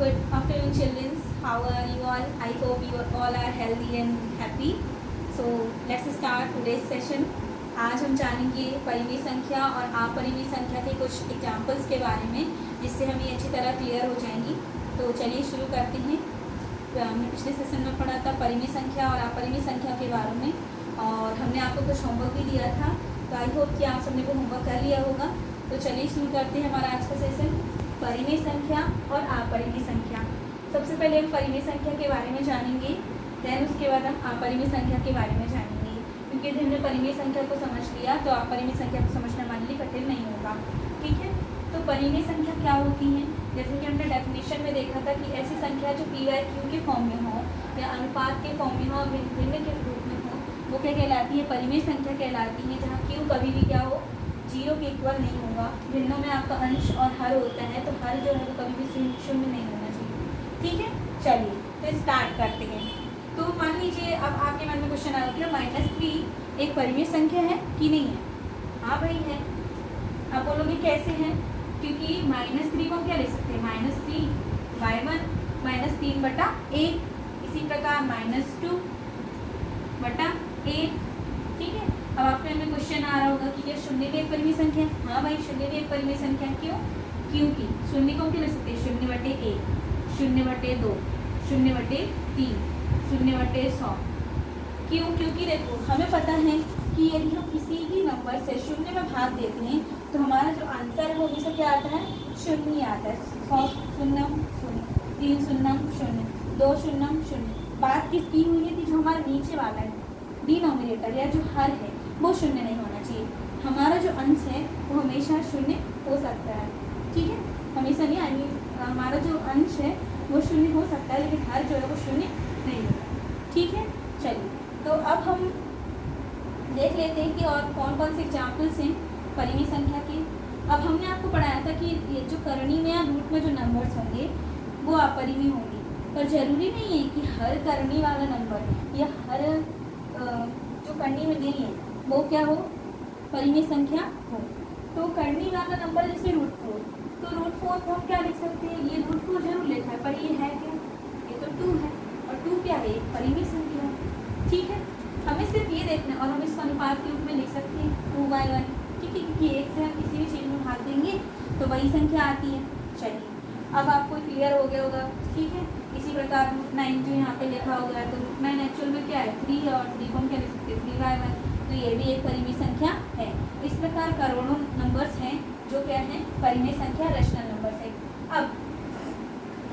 Good afternoon, children. How are you all? I hope you all are healthy and happy. So let's start today's session. आज हम जानेंगे परिमेय संख्या और अपरिमेय संख्या के कुछ एग्जाम्पल्स के बारे में, जिससे हमें अच्छी तरह क्लियर हो जाएंगी. तो चलिए शुरू करते हैं. हमने पिछले सेशन में पढ़ा था परिमेय संख्या और अपरिमेय संख्या के बारे में, और हमने आपको कुछ होमवर्क भी दिया था. तो आई होप कि आप सबने वो होमवर्क कर लिया होगा. तो चलिए शुरू करते हैं हमारा आज का सेशन, परिमेय संख्या और अपरिमेय संख्या. सबसे पहले हम परिमेय संख्या के बारे में जानेंगे, देन उसके बाद हम अपरिमेय संख्या के बारे में जानेंगे. क्योंकि यदि हमने परिमेय संख्या को समझ लिया तो अपरिमेय संख्या को समझना हमारे लिए कठिन नहीं होगा. ठीक है. तो परिमेय संख्या क्या होती है? जैसे कि हमने डेफिनेशन में देखा था कि ऐसी संख्या जो p/q के फॉर्म में हो या अनुपात के फॉर्म में हो और भिन्न के रूप में हो, वो क्या कहलाती है? परिमेय संख्या कहलाती है. जहाँ q कभी भी क्या हो? 0 के इक्वल नहीं होगा. भिन्नों में आपका अंश और हर होता है, तो हर जो है वो कभी भी शून्य नहीं होना चाहिए. ठीक है. चलिए तो स्टार्ट करते हैं. तो मान लीजिए अब आपके मन में क्वेश्चन आया कि -3 एक परिमेय संख्या है कि नहीं है? हाँ भाई है. आप बोलोगे कैसे है? क्योंकि -3 को हम क्या लिख सकते हैं? -3/1 -3/1. इसी प्रकार -2/1. ठीक है. अब आपके मन में क्वेश्चन आ रहा होगा कि क्या शून्य भी एक परिमेय संख्या है? हाँ भाई, शून्य भी एक परिमेय संख्या. क्यों? क्योंकि शून्य को हम क्या लिख सकते हैं? 0/1, 0/2, 0/3, 0/100. क्यों? क्योंकि देखो हमें पता है कि यदि हम किसी भी नंबर से शून्य में भाग देते हैं तो हमारा जो आंसर है वो हमेशा क्या आता है? शून्य आता है. 100 शून्यम शून्य, 3 शून्यम शून्य, 2 शून्यम शून्य. बात किसकी हुई है कि जो हमारा नीचे वाला है डिनोमिनेटर या जो हर है वो शून्य नहीं होना चाहिए. हमारा जो अंश है वो हमेशा शून्य हो सकता है. ठीक है. हमेशा नहीं, आई मीन हमारा जो अंश है वो शून्य हो सकता है, लेकिन हर जो है वो शून्य नहीं होता. ठीक है. चलिए तो अब हम देख लेते हैं कि और कौन कौन से एग्जाम्पल्स हैं परिमेय संख्या के. अब हमने आपको पढ़ाया था कि ये जो करनी में या रूट में जो नंबर्स होंगे वो अपरिमेय होंगे, पर जरूरी नहीं है कि हर करनी वाला नंबर या हर जो करनी में नहीं है वो क्या हो? परिमेय संख्या हो. तो करनी वाला नंबर जैसे √4, तो √4 को हम क्या लिख सकते हैं? ये √4 जरूर लिखा है, पर ये है क्या? ये तो 2 है, और 2 क्या है? परिमेय संख्या. ठीक है. हमें सिर्फ ये देखना है, और हम इसको अनुपात के रूप में लिख सकते हैं 2/1. ठीक है. क्योंकि एक से हम किसी भी चीज़ में भाग देंगे तो वही संख्या आती है. चलिए अब आपको क्लियर हो गया होगा. ठीक है. इसी प्रकार √9 जो यहाँ पे लिखा हुआ है, तो √9 एक्चुअल में क्या है? 3 है, और 3 को हम क्या लिख सकते हैं? 3/1. तो ये भी एक परिमेय संख्या है. इस प्रकार करोड़ों नंबर्स हैं जो क्या है? परिमेय संख्या, रेशनल नंबर्स है. अब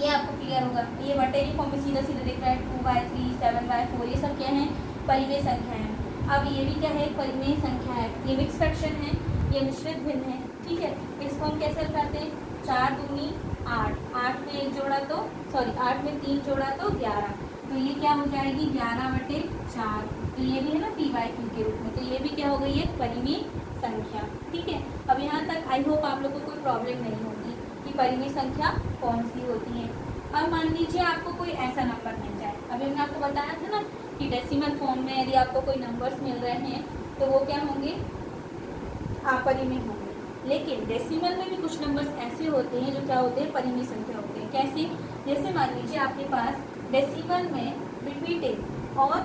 ये आपको क्लियर होगा. ये बटेरी फॉर्म में सीधा सीधा दिख रहा है. 2/3, 7/4, ये सब क्या है? परिमेय संख्या है. अब ये भी क्या है? परिमेय संख्या है. ये मिक्स फ्रैक्शन है, ये मिश्रित भिन्न है. ठीक है. इसको हम कैसे करते हैं? 4 दूनी 8, 8 में 1 जोड़ा तो 8 में 3 जोड़ा तो 11. तो ये क्या हो जाएगी? 11/4. तो ये भी है ना p/q के रूप में. तो ये भी क्या हो गई? एक परिमेय संख्या. ठीक है. अब यहाँ तक आई होप आप लोगों को कोई प्रॉब्लम नहीं होगी कि परिमेय संख्या कौन सी होती है. अब मान लीजिए आपको कोई ऐसा नंबर मिल जाए. अभी हमने आपको बताया था ना कि डेसिमल फॉर्म में यदि आपको कोई नंबर्स मिल रहे हैं तो वो क्या होंगे? अपरिमेय होंगे. लेकिन डेसिमल में भी कुछ नंबर्स ऐसे होते हैं जो क्या होते हैं? परिमेय संख्या होते हैं. कैसे? जैसे मान लीजिए आपके पास डेसिमल में रिपीटिंग और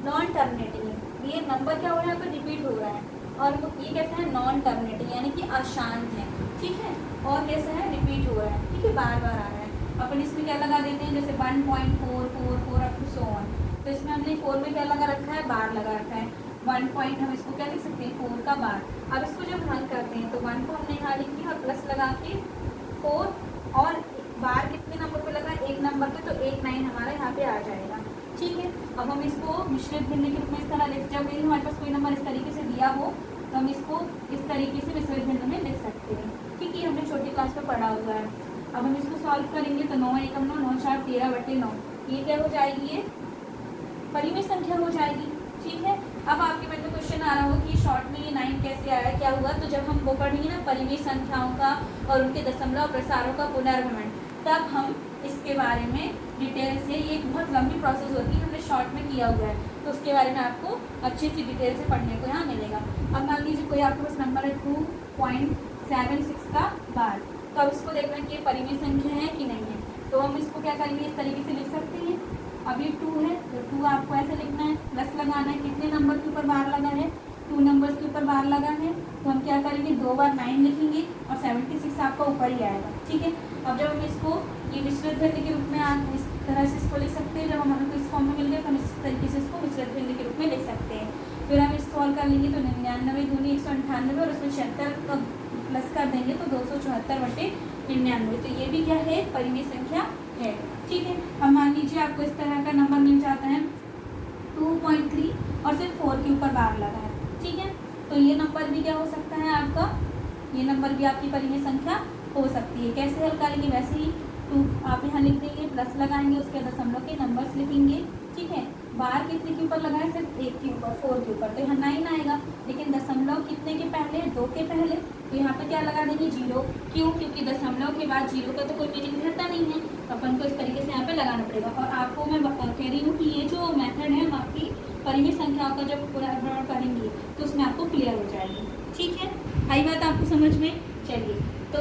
नॉन टर्मिनेटिंग, ये नंबर क्या हो रहा है? यहाँ पर रिपीट हो रहा है, और ये कैसा है? नॉन टर्मिनेटिंग, यानी कि अशांत है. ठीक है. और कैसा है? रिपीट हो रहा है. ठीक है. बार बार आ रहा है. अपन इसमें क्या लगा देते हैं? जैसे 1.444 अप टू सो ऑन. तो इसमें हमने 4 में क्या लगा रखा है? बार लगा रखा है. 1 पॉइंट हम इसको क्या लिख सकते हैं? 4 का बार. अब इसको जब हल करते हैं तो 1 को हमने यहाँ लिख दिया और प्लस लगा के 4, और बार कितने नंबर पे लगा? 1 नंबर पे, तो 8 9 हमारा यहाँ पे आ जाएगा. ठीक है. अब हम इसको मिश्रित भिन्न के रूप में इस तरह लिख, जब यदि हमारे पास कोई नंबर इस तरीके से दिया हो तो हम इसको इस तरीके से मिश्रित भिन्न में लिख सकते हैं. ठीक है. हमने छोटी क्लास में पढ़ा हुआ है. अब हम इसको सॉल्व करेंगे तो 9 एकम 9, 9 4 13/9. ये क्या हो जाएगी? ये परिमेय संख्या हो जाएगी. ठीक है. अब आपके मन में क्वेश्चन आ रहा हो कि शॉर्ट में ये 9 कैसे आया, क्या हुआ? तो जब हम वो पढ़ेंगे ना परिमेय संख्याओं का और उनके दशमलव प्रसारों का पुनर्भ्रमण, तब हम इसके बारे में डिटेल से, ये एक बहुत लंबी प्रोसेस होती है, हमने शॉर्ट में किया हुआ है, तो उसके बारे में आपको अच्छी सी डिटेल से पढ़ने को यहाँ मिलेगा. अब मान लीजिए कोई आपके पास नंबर है 2.76 का बार, तो अब इसको देखना कि ये परिमेय संख्या है कि नहीं है. तो हम इसको क्या करेंगे, इस तरीके से लिख सकते हैं। अब ये 2 है तो 2 आपको ऐसे लिखना है, प्लस लगाना है, कितने नंबर के ऊपर बार लगा है, 2 नंबर्स के ऊपर बार लगा है, तो हम क्या करेंगे 2 बार 9 लिखेंगे और 76 आपका ऊपर ही आएगा। ठीक है, अब जब हम इसको ये मिश्रित भिन्न के रूप में इस तरह से इसको लिख सकते हैं, जब हमारे को इस फॉर्म में मिल गया तो हम इस तरीके से इसको मिश्रित भिन्न के रूप में लिख सकते हैं। फिर हम इस सॉल्व कर लेंगे तो 99 दूनी 198 और उसमें 76 का प्लस कर देंगे तो 274/99। तो ये भी क्या है, परिमेय संख्या है। ठीक है, अब मान लीजिए आपको इस तरह का नंबर मिल जाता है 2.3 और सिर्फ 4 के ऊपर बार लगा है। ठीक है, तो ये नंबर भी क्या हो सकता है आपका, ये नंबर भी आपकी परिमेय संख्या हो सकती है। कैसे हल करेंगे, वैसे ही 2 आप यहाँ लिख देंगे, प्लस लगाएंगे, उसके दशमलव के नंबर्स लिखेंगे। ठीक है, बार कितने के ऊपर लगा है, सिर्फ 1 के ऊपर, 4 के ऊपर, तो यहाँ 9 आएगा, लेकिन दशमलव कितने के पहले, 2 के पहले, तो यहाँ पे क्या लगा देंगे 0। क्यों, क्योंकि दशमलव के बाद 0 का तो कोई मीनिंग रहता नहीं है, तो अपन को इस तरीके से यहाँ पे लगाना पड़ेगा। और आपको मैं कह रही हूँ कि ये जो मेथड है हम आपकी परिमेय संख्याओं का जब पूरा करेंगे तो उसमें आपको क्लियर हो जाएगी। ठीक है, आई बात आपको समझ में। चलिए, तो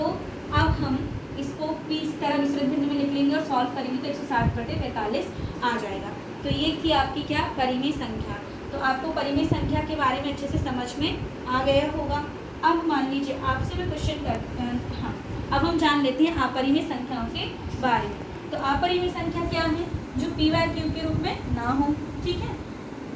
अब हम इसको भी इस तरह मिश्रित भिन्न में लिख लेंगे और सॉल्व करेंगे तो 160/45 आ जाएगा। तो ये थी आपकी क्या, परिमेय संख्या। तो आपको परिमेय संख्या के बारे में अच्छे से समझ में आ गया होगा। अब मान लीजिए आपसे मैं क्वेश्चन करते हैं, हाँ, अब हम जान लेते हैं अपरिमेय संख्याओं के बारे में। तो अपरिमेय संख्या क्या है, जो p/q के रूप में ना हो। ठीक है,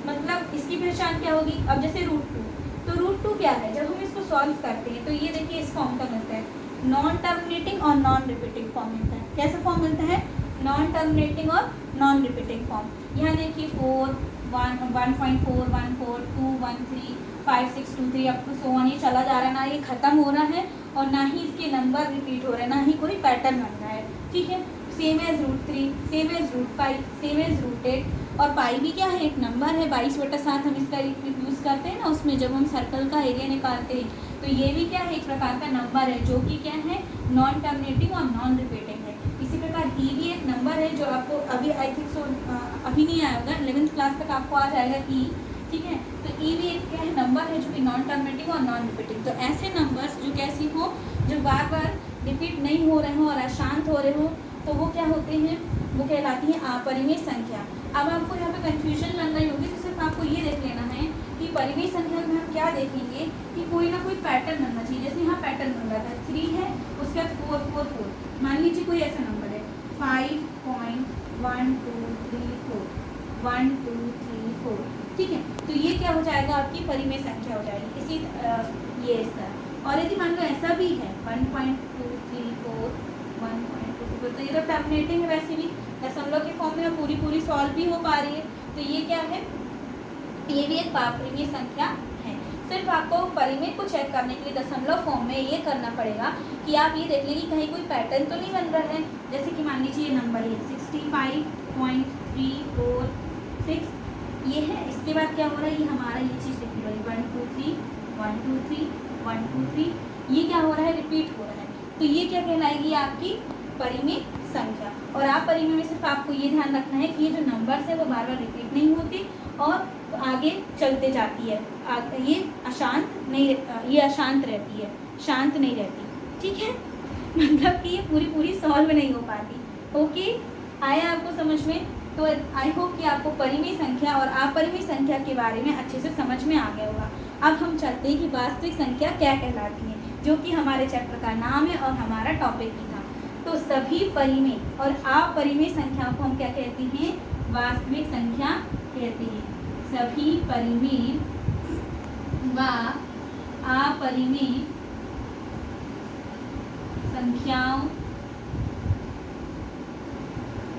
मतलब इसकी पहचान क्या होगी, अब जैसे √2, तो √2 क्या है, जब हम इसको सॉल्व करते हैं तो ये देखिए इस फॉर्म का मिलता है, नॉन टर्मिनेटिंग और नॉन रिपीटिंग फॉर्म मिलता है। कैसा फॉर्म मिलता है, नॉन टर्मिनेटिंग और नॉन रिपीटिंग फॉर्म। यहाँ देखिए 4, 1.4, 1, 4, 2, 1, 3, 5, 6, 2, 3 अप टू सो ऑन, ये चला जा रहा है, ना ये खत्म हो रहा है और ना ही इसके नंबर रिपीट हो रहे हैं, ना ही कोई पैटर्न बन रहा है। ठीक है, same as √3, same as √5, same as √8। और पाई भी क्या है, एक नंबर है, 22/7 हम इसका यूज़ करते हैं ना, उसमें जब हम सर्कल का एरिया निकालते हैं तो ये भी क्या है, एक प्रकार का नंबर है जो कि क्या है, नॉन टर्मिनेटिंग और नॉन रिपीटिंग है। इसी प्रकार ई भी एक नंबर है जो आपको अभी आई थिंक सो अभी नहीं आया होगा, 11th क्लास तक आपको आ जाएगा ई। ठीक है, तो ई भी एक क्या है, नंबर है जो कि नॉन टर्मिनेटिंग और नॉन रिपीटिंग। तो ऐसे नंबर्स जो कैसी हो, जो बार बार रिपीट नहीं हो रहे हो और अशांत हो रहे हो, तो वो क्या होते हैं, वो कहलाती है अपरिमेय संख्या। अब आपको यहाँ पे कंफ्यूजन बन रही होगी, तो सिर्फ आपको ये देख लेना है कि परिमेय संख्या में हम क्या देखेंगे कि कोई ना कोई पैटर्न बनना चाहिए। जैसे यहाँ पैटर्न बन रहा था 3 है, उसके बाद 4, 4, 4, मान लीजिए कोई ऐसा नंबर है 5.1234, 1, 2, 3, 4। ठीक है, तो ये क्या हो जाएगा, आपकी परिमेय संख्या हो जाएगी। इसी ये इस तरह। और यदि मान लो ऐसा भी है 1.234, 1.234, तो ये तो टर्मिनेटिंग है, वैसे भी दशमलव के फॉर्म में पूरी सॉल्व भी हो पा रही है, तो ये क्या है, ये भी एक परिमेय संख्या है। सिर्फ आपको परिमेय को चेक करने के लिए दशमलव फॉर्म में ये करना पड़ेगा कि आप ये देख लें कि कहीं कोई पैटर्न तो नहीं बन रहा है। जैसे कि मान लीजिए ये नंबर है 65.346, ये है, इसके बाद क्या हो रहा है, ये हमारा ये चीज़ लिखनी पड़ेगी 1, 2, 3, 1, 2, 3, 1, 2, 3, ये क्या हो रहा है, रिपीट हो रहा है। तो ये क्या कहलाएगी, आपकी परिमेय संख्या। और आप परिमेय में सिर्फ आपको ये ध्यान रखना है कि ये जो नंबर्स है वो बार बार रिपीट नहीं होती और आगे चलते जाती है, ये अशांत नहीं, ये अशांत रहती है, शांत नहीं रहती। ठीक है, मतलब कि ये पूरी सॉल्व नहीं हो पाती। ओके, आया आपको समझ में। तो आई होप कि आपको परिमेय संख्या और अपरिमेय संख्या के बारे में अच्छे से समझ में आ गया होगा। अब हम चलते हैं कि वास्तविक संख्या क्या कहलाती है, जो कि हमारे चैप्टर का नाम है और हमारा टॉपिक भी था। तो सभी परिमेय और अपरिमेय संख्याओं को हम क्या कहते हैं, वास्तविक संख्या कहते हैं। सभी परिमेय व अपरिमेय संख्याओं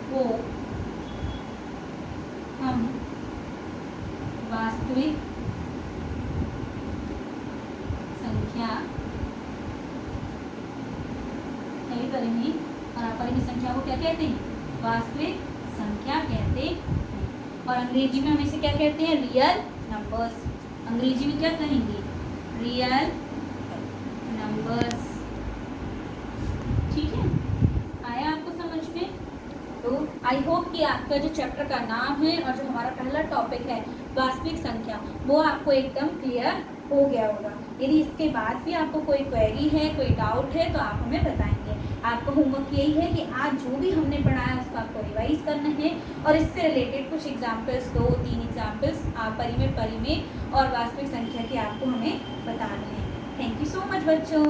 को हम वास्तविक संख्या, सभी परिमेय और अपरिमेय संख्या को क्या कहते हैं, वास्तविक संख्या कहते हैं। और अंग्रेजी में हम इसे क्या कहते हैं, रियल नंबर्स। अंग्रेजी में क्या कहेंगे, रियल नंबर्स। ठीक है, आया आपको समझ में। तो आई होप कि आपका जो चैप्टर का नाम है और जो हमारा पहला टॉपिक है वास्तविक संख्या, वो आपको एकदम क्लियर हो गया होगा। यदि इसके बाद भी आपको कोई क्वेरी है, कोई डाउट है, तो आप हमें बताएंगे। आपका होमवर्क यही है कि आज जो भी हमने पढ़ाया उसको आपको रिवाइज करना है और इससे रिलेटेड कुछ एग्जाम्पल्स 2-3 एग्जाम्पल्स आप परिमेय और वास्तविक संख्या के आपको हमें बताने हैं। थैंक यू सो मच बच्चों।